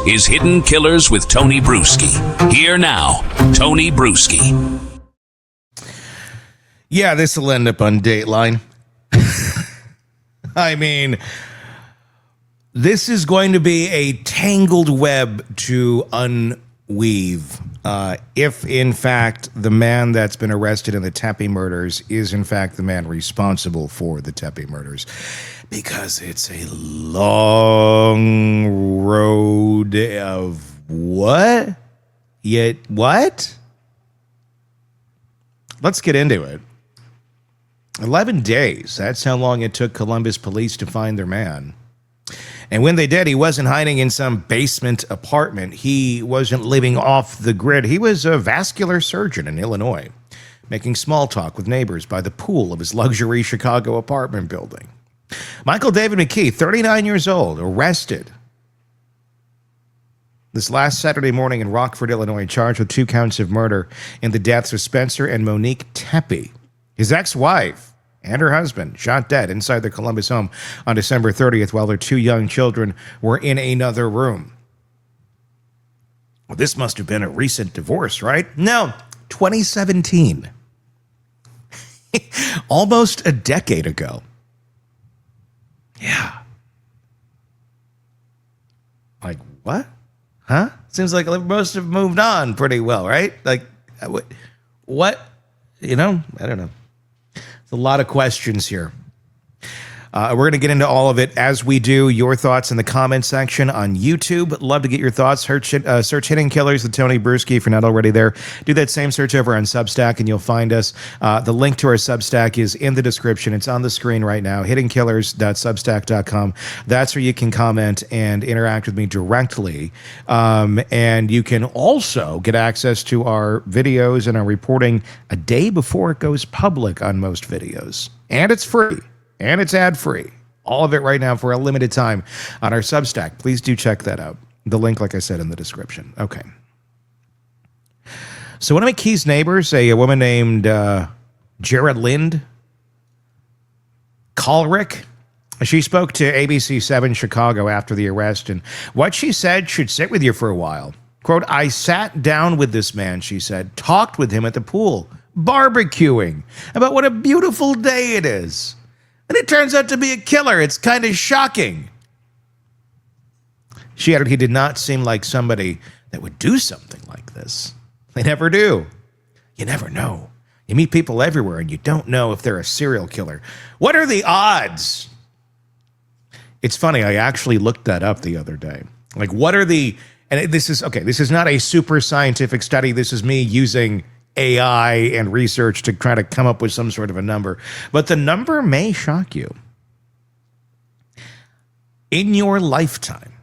is Hidden Killers with Tony Bruschi. Here now, Tony Bruschi. Yeah, this will end up on Dateline. I mean, this is going to be a tangled web to unweave. If, in fact, the man that's been arrested in the Tepe murders is, in fact, the man responsible for the Tepe murders. Because it's a long road of what? Yet what? Let's get into it. 11 days. That's how long it took Columbus police to find their man. And when they did, he wasn't hiding in some basement apartment. He wasn't living off the grid. He was a vascular surgeon in Illinois, making small talk with neighbors by the pool of his luxury Chicago apartment building. Michael David McKee, 39 years old, arrested this last Saturday morning in Rockford, Illinois, charged with 2 counts of murder in the deaths of Spencer and Monique Tepe. His ex-wife and her husband shot dead inside their Columbus home on December 30th while their 2 young children were in another room. Well, this must have been a recent divorce, right? No, 2017. Almost a decade ago. Yeah. Like, what? Huh? Seems like most have moved on pretty well, right? Like, what? You know, I don't know. A lot of questions here. We're going to get into all of it as we do. Your thoughts in the comment section on YouTube. Love to get your thoughts. Search Hidden Killers with Tony Bruschi if you're not already there. Do that same search over on Substack and you'll find us. The link to our Substack is in the description. It's on the screen right now, hiddenkillers.substack.com. That's where you can comment and interact with me directly. And you can also get access to our videos and our reporting a day before it goes public on most videos. And it's free. And it's ad-free. All of it right now for a limited time on our Substack. Please do check that out. The link, like I said, in the description. Okay. So one of McKee's neighbors, a woman named Jared Lind Kalrick, she spoke to ABC 7 Chicago after the arrest, and what she said should sit with you for a while. Quote, I sat down with this man, she said, talked with him at the pool, barbecuing, about what a beautiful day it is. And it turns out to be a killer. It's kind of shocking. She added he did not seem like somebody that would do something like this. They never do. You never know. You meet people everywhere and you don't know if they're a serial killer. What are the odds? It's funny. I actually looked that up the other day. Like, what are the, and this is not a super scientific study. This is me using AI and research to try to come up with some sort of a number. But the number may shock you. In your lifetime,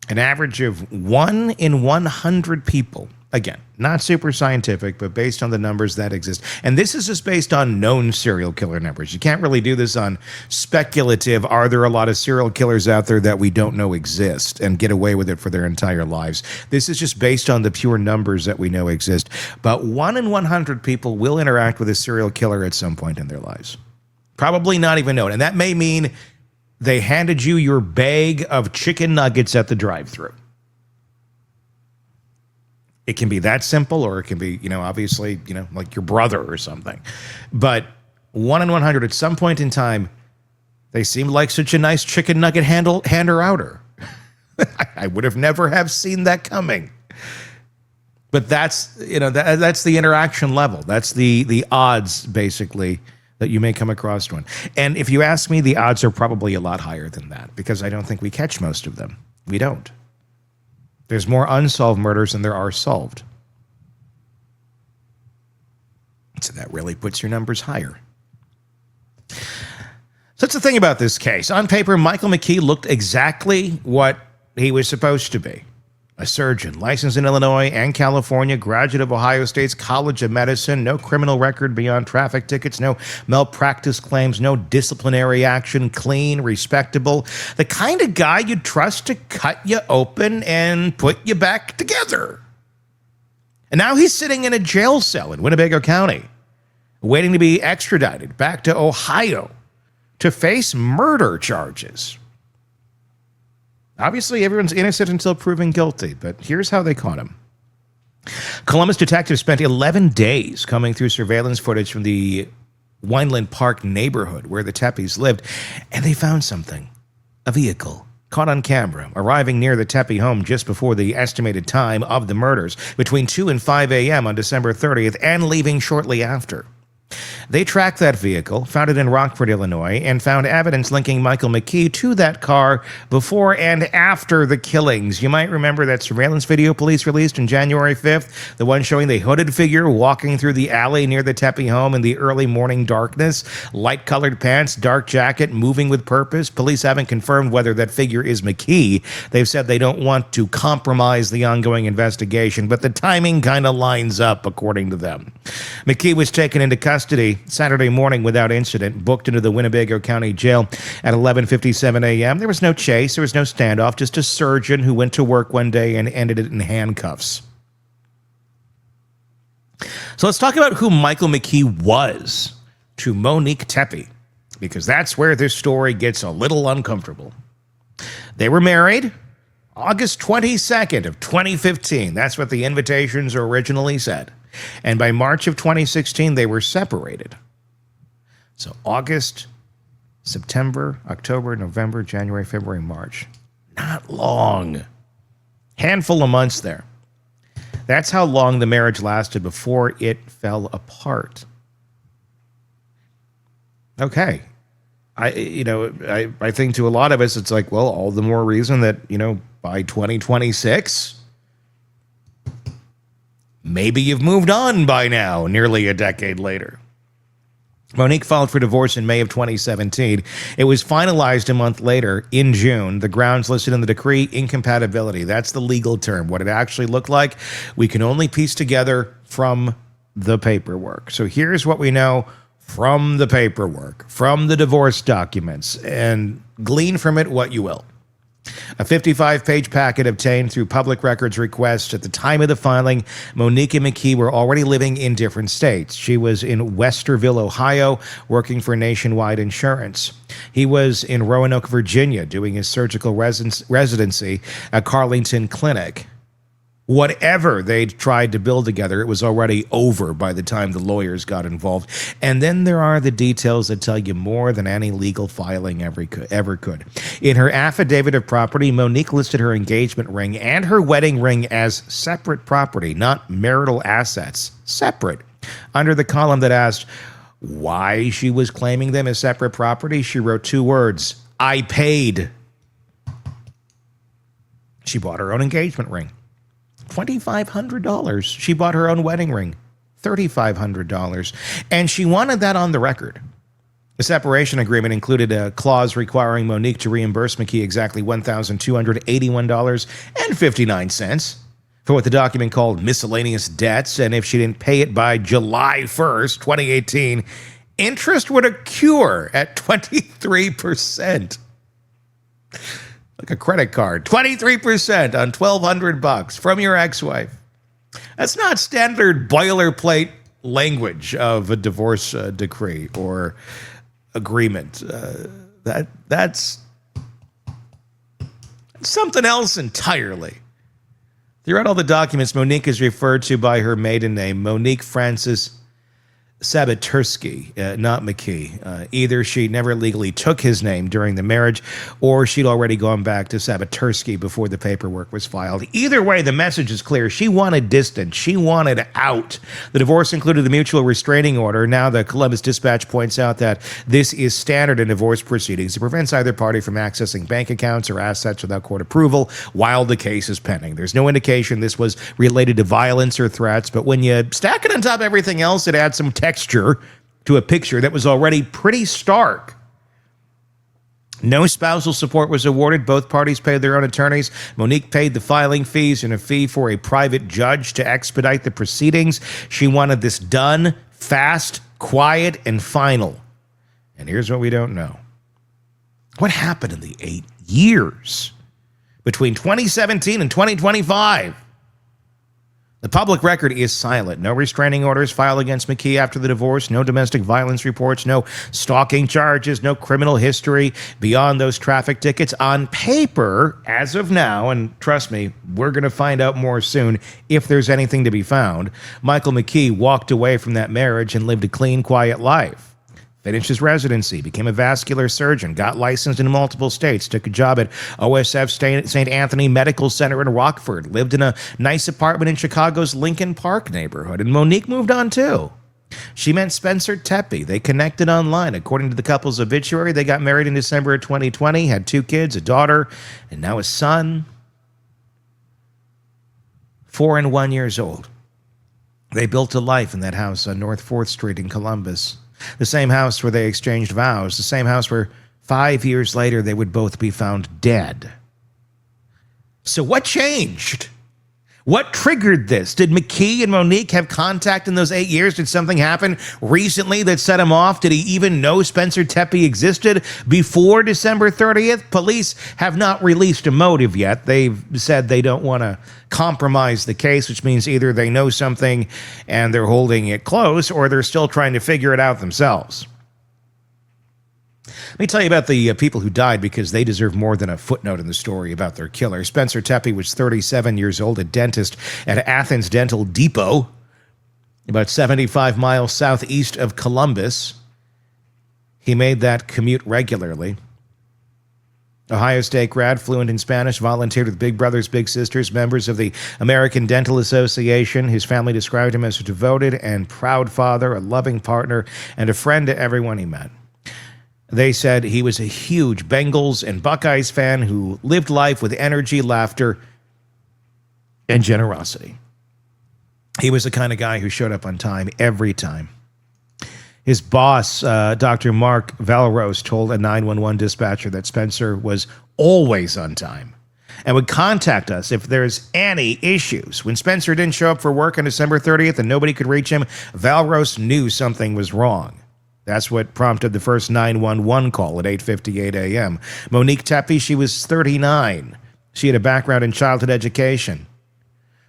an average of 1 in 100 people, again, not super scientific, but based on the numbers that exist. And this is just based on known serial killer numbers. You can't really do this on speculative, are there a lot of serial killers out there that we don't know exist and get away with it for their entire lives? This is just based on the pure numbers that we know exist. But 1 in 100 people will interact with a serial killer at some point in their lives. Probably not even known. And that may mean they handed you your bag of chicken nuggets at the drive-thru. It can be that simple, or it can be, obviously, like your brother or something. But 1 in 100, at some point in time, they seemed like such a nice chicken nugget hander-outer. I would have never have seen that coming. But that's, that's the interaction level. That's the odds, basically, that you may come across one. And if you ask me, the odds are probably a lot higher than that, because I don't think we catch most of them. We don't. There's more unsolved murders than there are solved. So that really puts your numbers higher. So that's the thing about this case. On paper, Michael McKee looked exactly what he was supposed to be. A surgeon, licensed in Illinois and California, graduate of Ohio State's College of Medicine, no criminal record beyond traffic tickets, no malpractice claims, no disciplinary action, clean, respectable. The kind of guy you'd trust to cut you open and put you back together. And now he's sitting in a jail cell in Winnebago County, waiting to be extradited back to Ohio to face murder charges. Obviously, everyone's innocent until proven guilty, but here's how they caught him. Columbus detectives spent 11 days combing through surveillance footage from the Wineland Park neighborhood where the Tepes lived, and they found something. A vehicle caught on camera arriving near the Tepe home just before the estimated time of the murders, between 2 and 5 a.m. on December 30th, and leaving shortly after. They tracked that vehicle, found it in Rockford, Illinois, and found evidence linking Michael McKee to that car before and after the killings. You might remember that surveillance video police released on January 5th, the one showing the hooded figure walking through the alley near the Tepe home in the early morning darkness, light-colored pants, dark jacket, moving with purpose. Police haven't confirmed whether that figure is McKee. They've said they don't want to compromise the ongoing investigation, but the timing kind of lines up, according to them. McKee was taken into custody Saturday morning without incident, booked into the Winnebago County Jail at 11:57 a.m. There was no chase, there was no standoff, just a surgeon who went to work one day and ended it in handcuffs. So let's talk about who Michael McKee was to Monique Tepe, because that's where this story gets a little uncomfortable. They were married August 22nd of 2015. That's what the invitations originally said. And by March of 2016, they were separated. So August, September, October, November, January, February, March. Not long. Handful of months there. That's how long the marriage lasted before it fell apart. Okay. I think to a lot of us, it's like, well, all the more reason that, by 2026, maybe you've moved on by now, nearly a decade later. Monique filed for divorce in May of 2017. It was finalized a month later, in June. The grounds listed in the decree, incompatibility. That's the legal term. What it actually looked like, we can only piece together from the paperwork. So here's what we know from the paperwork, from the divorce documents, and glean from it what you will. A 55-page packet obtained through public records request. At the time of the filing, Monique and McKee were already living in different states. She was in Westerville, Ohio, working for Nationwide Insurance. He was in Roanoke, Virginia, doing his surgical residency at Carlington Clinic. Whatever they tried to build together, it was already over by the time the lawyers got involved. And then there are the details that tell you more than any legal filing ever could. In her affidavit of property, Monique listed her engagement ring and her wedding ring as separate property, not marital assets. Separate. Under the column that asked why she was claiming them as separate property, she wrote 2 words: I paid. She bought her own engagement ring. $2,500. She bought her own wedding ring. $3,500. And she wanted that on the record. The separation agreement included a clause requiring Monique to reimburse McKee exactly $1,281.59 for what the document called miscellaneous debts. And if she didn't pay it by July 1st, 2018, interest would accrue at 23%. Like a credit card, 23% on $1,200 from your ex-wife. That's not standard boilerplate language of a divorce decree or agreement. That's something else entirely. Throughout all the documents, Monique is referred to by her maiden name, Monique Frances Sabaturski, not McKee. Either she never legally took his name during the marriage, or she'd already gone back to Sabaturski before the paperwork was filed. Either way, the message is clear. She wanted distance. She wanted out. The divorce included the mutual restraining order. Now the Columbus Dispatch points out that this is standard in divorce proceedings. It prevents either party from accessing bank accounts or assets without court approval while the case is pending. There's no indication this was related to violence or threats, but when you stack it on top of everything else, it adds some texture to a picture that was already pretty stark. No spousal support was awarded. Both parties paid their own attorneys. Monique paid the filing fees and a fee for a private judge to expedite the proceedings. She wanted this done fast, quiet, and final. And here's what we don't know. What happened in the 8 years between 2017 and 2025? The public record is silent. No restraining orders filed against McKee after the divorce, no domestic violence reports, no stalking charges, no criminal history beyond those traffic tickets. On paper, as of now, and trust me, we're going to find out more soon if there's anything to be found, Michael McKee walked away from that marriage and lived a clean, quiet life. Finished his residency, became a vascular surgeon, got licensed in multiple states, took a job at OSF St. Anthony Medical Center in Rockford, lived in a nice apartment in Chicago's Lincoln Park neighborhood, and Monique moved on too. She met Spencer Tepe. They connected online. According to the couple's obituary, they got married in December of 2020, had 2 kids, a daughter, and now a son, 4 and 1 years old. They built a life in that house on North 4th Street in Columbus. The same house where they exchanged vows, the same house where 5 years later they would both be found dead. So what changed? What triggered this? Did McKee and Monique have contact in those 8 years? Did something happen recently that set him off? Did he even know Spencer Tepe existed before December 30th? Police have not released a motive yet. They've said they don't want to compromise the case, which means either they know something and they're holding it close, or they're still trying to figure it out themselves. Let me tell you about the people who died, because they deserve more than a footnote in the story about their killer. Spencer Tepe was 37 years old, a dentist at Athens Dental Depot, about 75 miles southeast of Columbus. He made that commute regularly. Ohio State grad, fluent in Spanish, volunteered with Big Brothers Big Sisters, members of the American Dental Association. His family described him as a devoted and proud father, a loving partner, and a friend to everyone he met. They said he was a huge Bengals and Buckeyes fan who lived life with energy, laughter, and generosity. He was the kind of guy who showed up on time every time. His boss, Dr. Mark Valrose, told a 911 dispatcher that Spencer was always on time and would contact us if there's any issues. When Spencer didn't show up for work on December 30th and nobody could reach him, Valrose knew something was wrong. That's what prompted the first 911 call at 8:58 a.m. Monique Tepe, she was 39. She had a background in childhood education,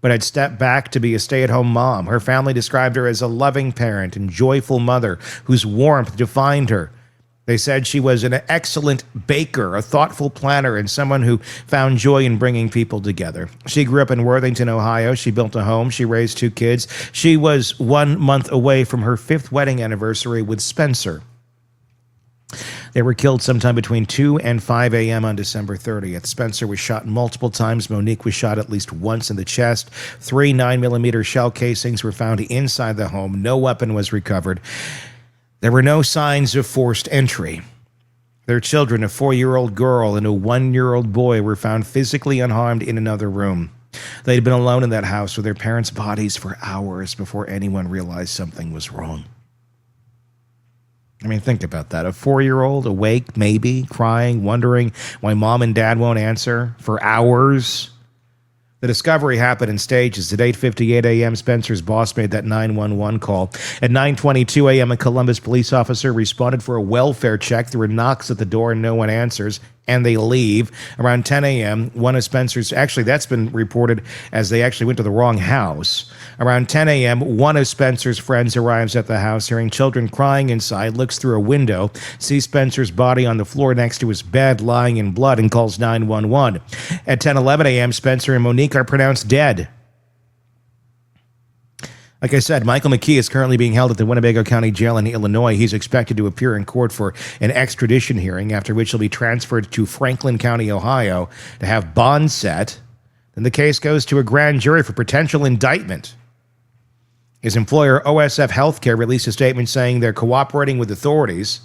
but had stepped back to be a stay-at-home mom. Her family described her as a loving parent and joyful mother whose warmth defined her. They said she was an excellent baker, a thoughtful planner, and someone who found joy in bringing people together. She grew up in Worthington, Ohio. She built a home. She raised 2 kids. She was 1 month away from her 5th wedding anniversary with Spencer. They were killed sometime between 2 and 5 a.m. on December 30th. Spencer was shot multiple times. Monique was shot at least once in the chest. 3 9mm shell casings were found inside the home. No weapon was recovered. There were no signs of forced entry. Their children, a 4-year-old girl and a 1-year-old boy, were found physically unharmed in another room. They'd been alone in that house with their parents' bodies for hours before anyone realized something was wrong. I mean, think about that. A 4-year-old awake, maybe, crying, wondering why mom and dad won't answer for hours. The discovery happened in stages. At 8:58 a.m., Spencer's boss made that 911 call. At 9:22 a.m., a Columbus police officer responded for a welfare check. There were knocks at the door and no one answers, and they leave. Around 10 a.m., one of Spencer's, actually that's been reported as they actually went to the wrong house. Around 10 a.m., one of Spencer's friends arrives at the house, hearing children crying inside, looks through a window, sees Spencer's body on the floor next to his bed, lying in blood, and calls 911. At 10:11 a.m., Spencer and Monique are pronounced dead. Like I said, Michael McKee is currently being held at the Winnebago County Jail in Illinois. He's expected to appear in court for an extradition hearing, after which he'll be transferred to Franklin County, Ohio, to have bond set. Then the case goes to a grand jury for potential indictment. His employer, OSF Healthcare, released a statement saying they're cooperating with authorities.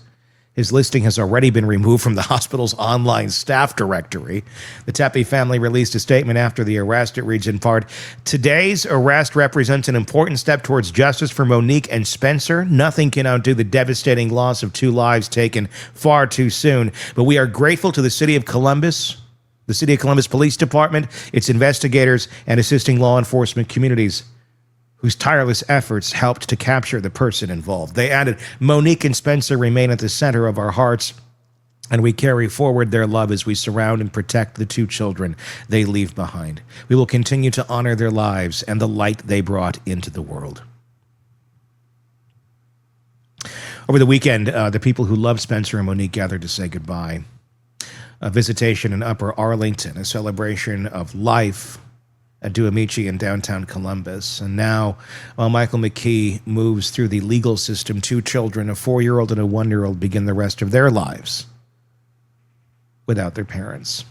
His listing has already been removed from the hospital's online staff directory. The Tepe family released a statement after the arrest. It reads in part, "Today's arrest represents an important step towards justice for Monique and Spencer. Nothing can outdo the devastating loss of 2 lives taken far too soon. But we are grateful to the City of Columbus, the City of Columbus Police Department, its investigators, and assisting law enforcement communities whose tireless efforts helped to capture the person involved." They added, "Monique and Spencer remain at the center of our hearts And we carry forward their love as we surround and protect the 2 children they leave behind. We will continue to honor their lives and the light they brought into the world. Over the weekend, the people who love Spencer and Monique gathered to say goodbye. A visitation in Upper Arlington, a celebration of life at Duamici in downtown Columbus. And now, while Michael McKee moves through the legal system, 2 children, a 4-year-old and a 1-year-old, begin the rest of their lives without their parents.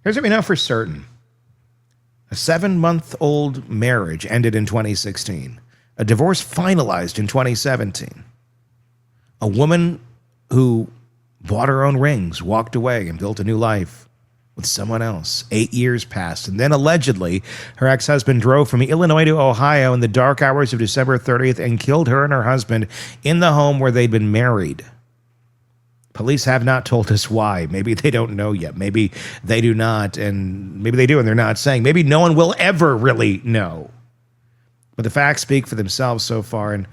Here's what we know for certain. A 7-month-old marriage ended in 2016. A divorce finalized in 2017. A woman who bought her own rings, walked away, and built a new life with someone else. 8 years passed, and then allegedly, her ex-husband drove from Illinois to Ohio in the dark hours of December 30th and killed her and her husband in the home where they'd been married. Police have not told us why. Maybe they don't know yet. Maybe they do not, and maybe they do, and they're not saying. Maybe no one will ever really know. But the facts speak for themselves so far, and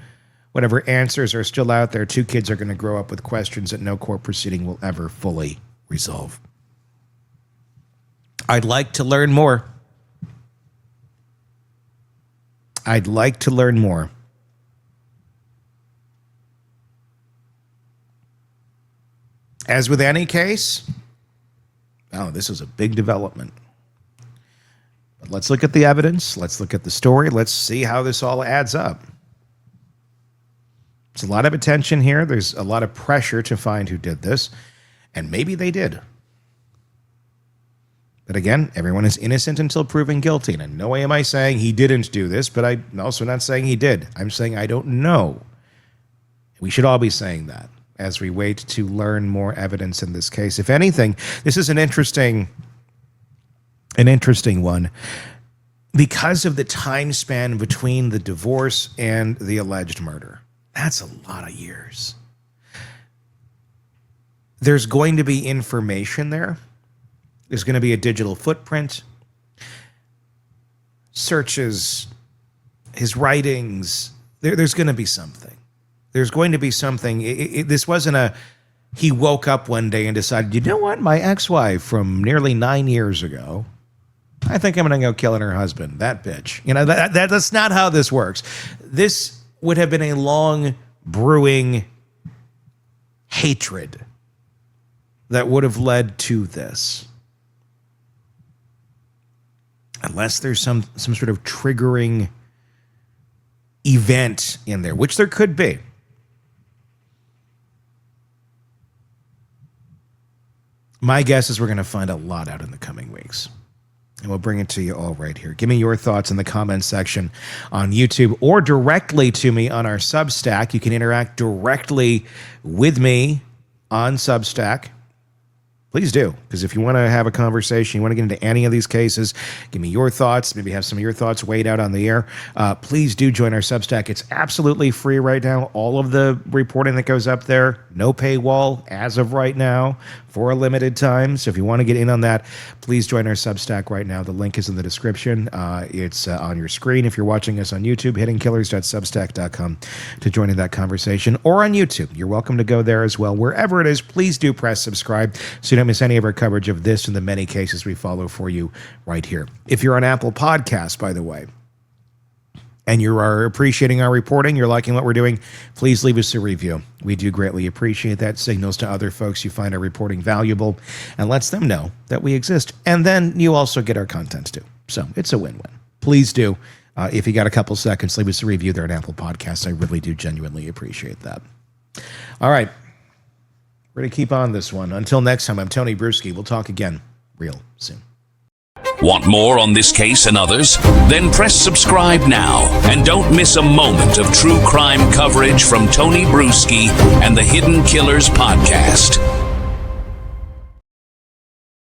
whatever answers are still out there, 2 kids are going to grow up with questions that no court proceeding will ever fully resolve. I'd like to learn more. I'd like to learn more. As with any case, this is a big development. But let's look at the evidence. Let's look at the story. Let's see how this all adds up. There's a lot of attention here. There's a lot of pressure to find who did this. And maybe they did. But again, everyone is innocent until proven guilty. And in no way am I saying he didn't do this, but I'm also not saying he did. I'm saying I don't know. We should all be saying that as we wait to learn more evidence in this case. If anything, this is an interesting one because of the time span between the divorce and the alleged murder. That's a lot of years. There's going to be information there. There's going to be a digital footprint, searches, his writings. There's going to be something. There's going to be something. This wasn't he woke up one day and decided, you know what, my ex-wife from nearly 9 years ago, I think I'm going to go killing her husband, that bitch. That's not how this works. This would have been a long brewing hatred that would have led to this. Unless there's some sort of triggering event in there, which there could be. My guess is we're going to find a lot out in the coming weeks. And we'll bring it to you all right here. Give me your thoughts in the comments section on YouTube or directly to me on our Substack. You can interact directly with me on Substack. Please do, because if you want to have a conversation, you want to get into any of these cases, give me your thoughts, maybe have some of your thoughts weighed out on the air, please do join our Substack. It's absolutely free right now. All of the reporting that goes up there, no paywall as of right now for a limited time. So if you want to get in on that, please join our Substack right now. The link is in the description. It's on your screen if you're watching us on YouTube, hiddenkillers.substack.com to join in that conversation, or on YouTube. You're welcome to go there as well. Wherever it is, please do press subscribe so you don't miss any of our coverage of this and the many cases we follow for you right here. If you're on Apple Podcasts, by the way, and you are appreciating our reporting, you're liking what we're doing, please leave us a review. We do greatly appreciate that. Signals to other folks you find our reporting valuable and lets them know that we exist. And then you also get our content too. So it's a win-win. Please do. If you got a couple seconds, leave us a review there on Apple Podcasts. I really do genuinely appreciate that. All right. We're going to keep on this one. Until next time, I'm Tony Bruschi. We'll talk again real soon. Want more on this case and others? Then press subscribe now and don't miss a moment of true crime coverage from Tony Bruschi and the Hidden Killers podcast.